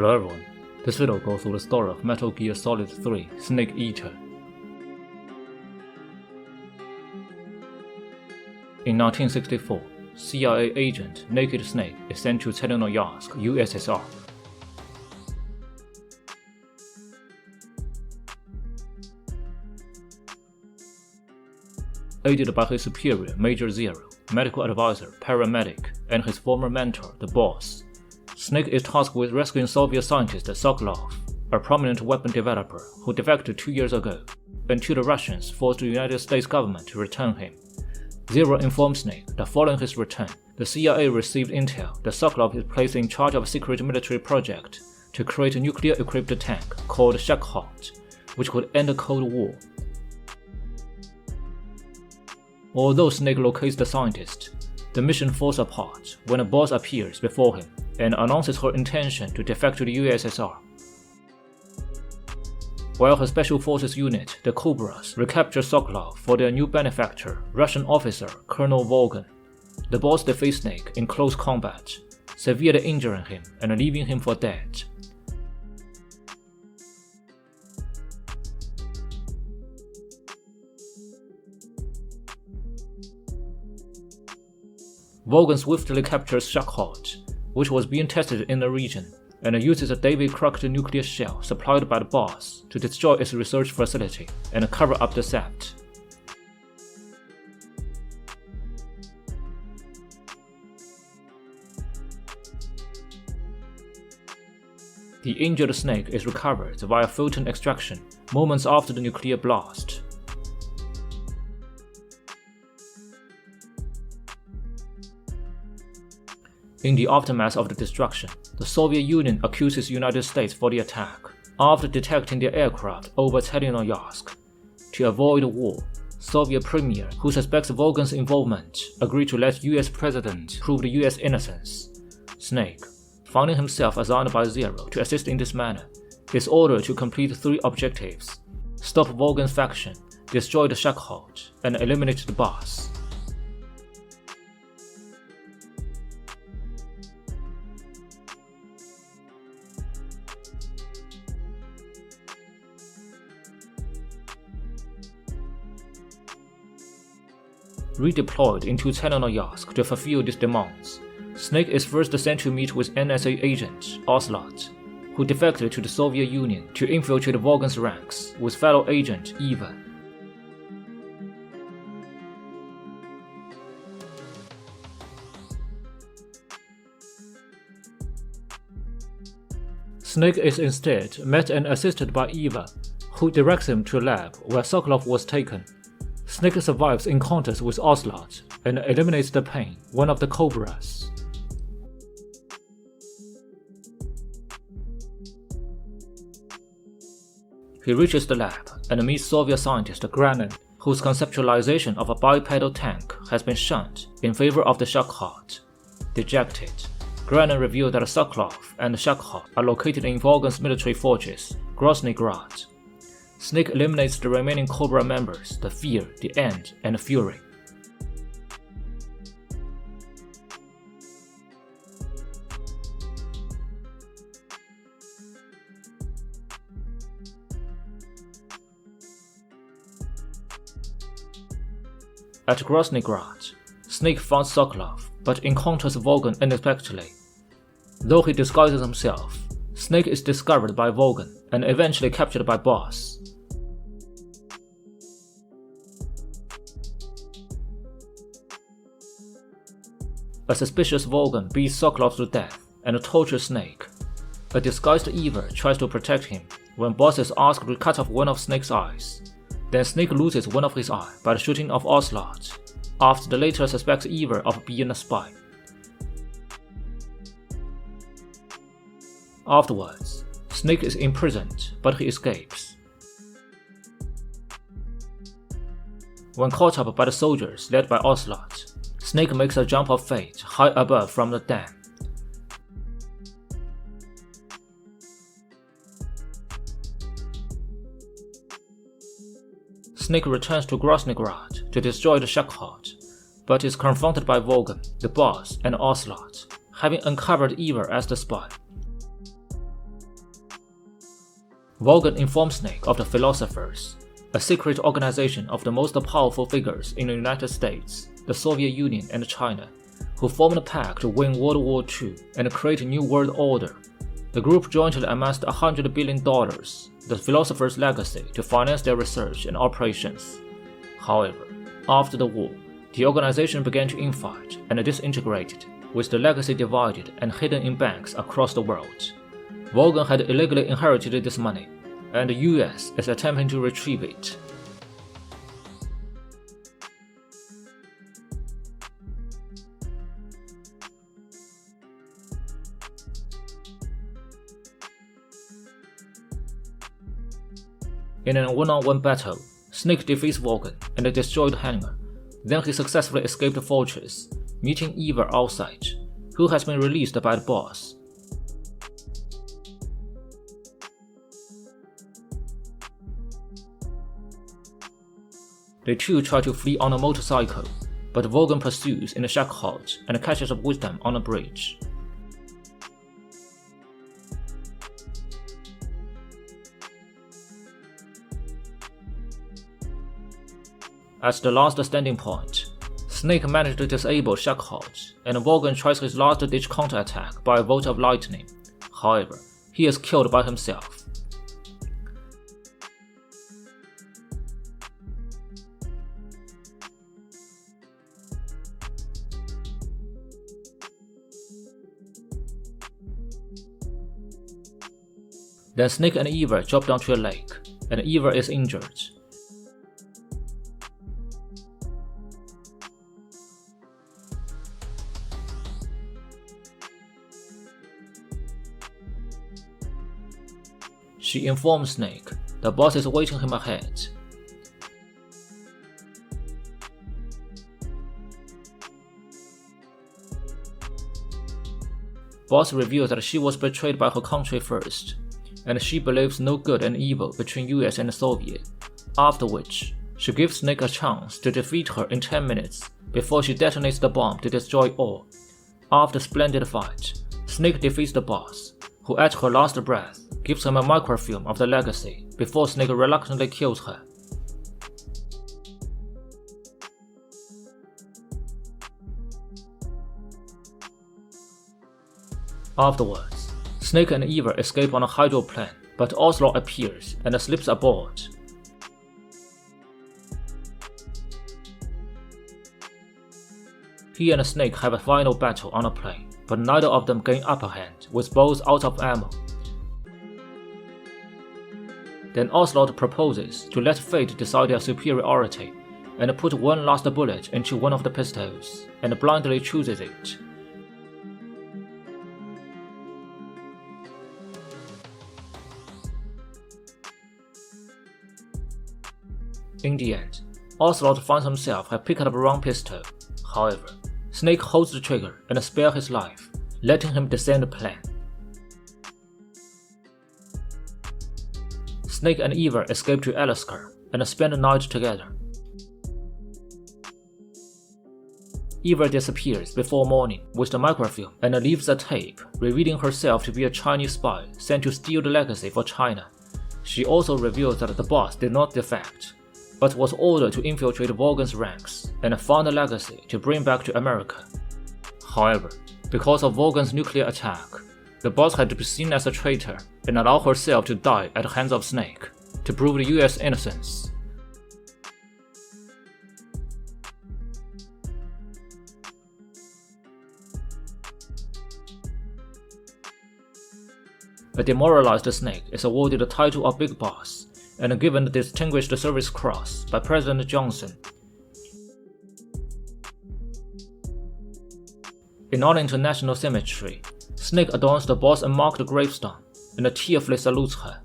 Hello everyone, this video will go through the story of Metal Gear Solid 3 Snake Eater. In 1964, CIA agent Naked Snake is sent to Chelyabinsk, USSR. Aided by his superior Major Zero, medical advisor, paramedic, and his former mentor, the Boss, Snake is tasked with rescuing Soviet scientist Sokolov, a prominent weapon developer who defected 2 years ago, until the Russians forced the United States government to return him. Zero informed Snake that following his return, the CIA received intel that Sokolov is placed in charge of a secret military project to create a nuclear-equipped tank called Shakhod, which could end the Cold War. Although Snake locates the scientist, the mission falls apart when a boss appears before him and announces her intention to defect to the USSR. While her Special Forces unit, the Cobras, recapture Sokolov for their new benefactor, Russian officer Colonel Volgin, the boss defeats Snake in close combat, severely injuring him and leaving him for dead. Volgin swiftly captures Shakhod, which was being tested in the region, and uses a David-cracked nuclear shell supplied by the boss to destroy its research facility and cover up the theft. The injured Snake is recovered via photon extraction moments after the nuclear blast. In the aftermath of the destruction, the Soviet Union accuses the United States for the attack after detecting their aircraft over Chelyabinsk. To avoid war, Soviet premier, who suspects Volgin's involvement, agreed to let US President prove the US innocence. Snake, finding himself assigned by Zero to assist in this manner, is ordered to complete 3 objectives: stop Volgin's faction, destroy the Shakhod, and eliminate the boss. Redeployed into Chelyabinsk to fulfill these demands, Snake is first sent to meet with NSA agent Ocelot, who defected to the Soviet Union to infiltrate Volgin's ranks with fellow agent Eva. Snake is instead met and assisted by Eva, who directs him to a lab where Sokolov was taken. Snake survives encounters with Ocelot and eliminates the Pain, one of the Cobras. He reaches the lab and meets Soviet scientist Granin, whose conceptualization of a bipedal tank has been shunned in favor of the Shakhod. Dejected, Granin revealed that Sokolov and Shakhod are located in Volgin's military fortress, Grozny Grad. Snake eliminates the remaining Cobra members, the Fear, the End, and the Fury. At Grozny Grad, Snake finds Sokolov, but encounters Volgin unexpectedly. Though he disguises himself, Snake is discovered by Volgin and eventually captured by Boss. A suspicious Volgin beats Sokolov to death and tortures Snake. A disguised Eva tries to protect him when Boss is asked to cut off one of Snake's eyes. Then Snake loses one of his eyes by the shooting of Ocelot, after the latter suspects Eva of being a spy. Afterwards, Snake is imprisoned, but he escapes. When caught up by the soldiers led by Ocelot, Snake makes a jump of fate high above from the dam. Snake returns to Grozny Grad to destroy the Shakhod, but is confronted by Volgin, the boss, and Ocelot, having uncovered Eva as the spy. Vaughn informs Snake of the Philosophers, a secret organization of the most powerful figures in the United States, the Soviet Union, and China, who formed a pact to win World War II and create a new world order. The group jointly amassed $100 billion, the Philosophers' legacy, to finance their research and operations. However, after the war, the organization began to infight and disintegrated, with the legacy divided and hidden in banks across the world. Vaughn had illegally inherited this money, and the US is attempting to retrieve it. In a one-on-one battle, Snake defeats Vaughn and destroyed Hangar. Then he successfully escaped the fortress, meeting Eva outside, who has been released by the boss. The two try to flee on a motorcycle, but Vaughn pursues in a shack halt and catches up with them on a bridge. At the last standing point, Snake manages to disable Shackhold, and Vaughn tries his last-ditch counterattack by a bolt of lightning. However, he is killed by himself. Then Snake and Eva drop down to a lake, and Eva is injured. She informs Snake the boss is waiting him ahead. Boss reveals that she was betrayed by her country first, and she believes no good and evil between US and Soviet, after which she gives Snake a chance to defeat her in 10 minutes before she detonates the bomb to destroy all. After a splendid fight, Snake defeats the boss, who at her last breath gives him a microfilm of the legacy before Snake reluctantly kills her. Afterwards, Snake and Eva escape on a hydroplane, but Ocelot appears and slips aboard. He and Snake have a final battle on a plane, but neither of them gain upper hand, with both out of ammo. Then Ocelot proposes to let fate decide their superiority, and put one last bullet into one of the pistols, and blindly chooses it. In the end, Ocelot finds himself have picked up a wrong pistol. However, Snake holds the trigger and spares his life, letting him descend the plane. Snake and Eva escape to Alaska and spend the night together. Eva disappears before morning with the microfilm and leaves a tape, revealing herself to be a Chinese spy sent to steal the legacy for China. She also reveals that the boss did not defect, but was ordered to infiltrate Vaughn's ranks and found the legacy to bring back to America. However, because of Vaughn's nuclear attack, the boss had to be seen as a traitor and allow herself to die at the hands of Snake to prove the US innocence. A demoralized Snake is awarded the title of Big Boss and given the Distinguished Service Cross by President Johnson. In Arlington National Cemetery, Snake adorns the boss' unmarked gravestone and tearfully salutes her.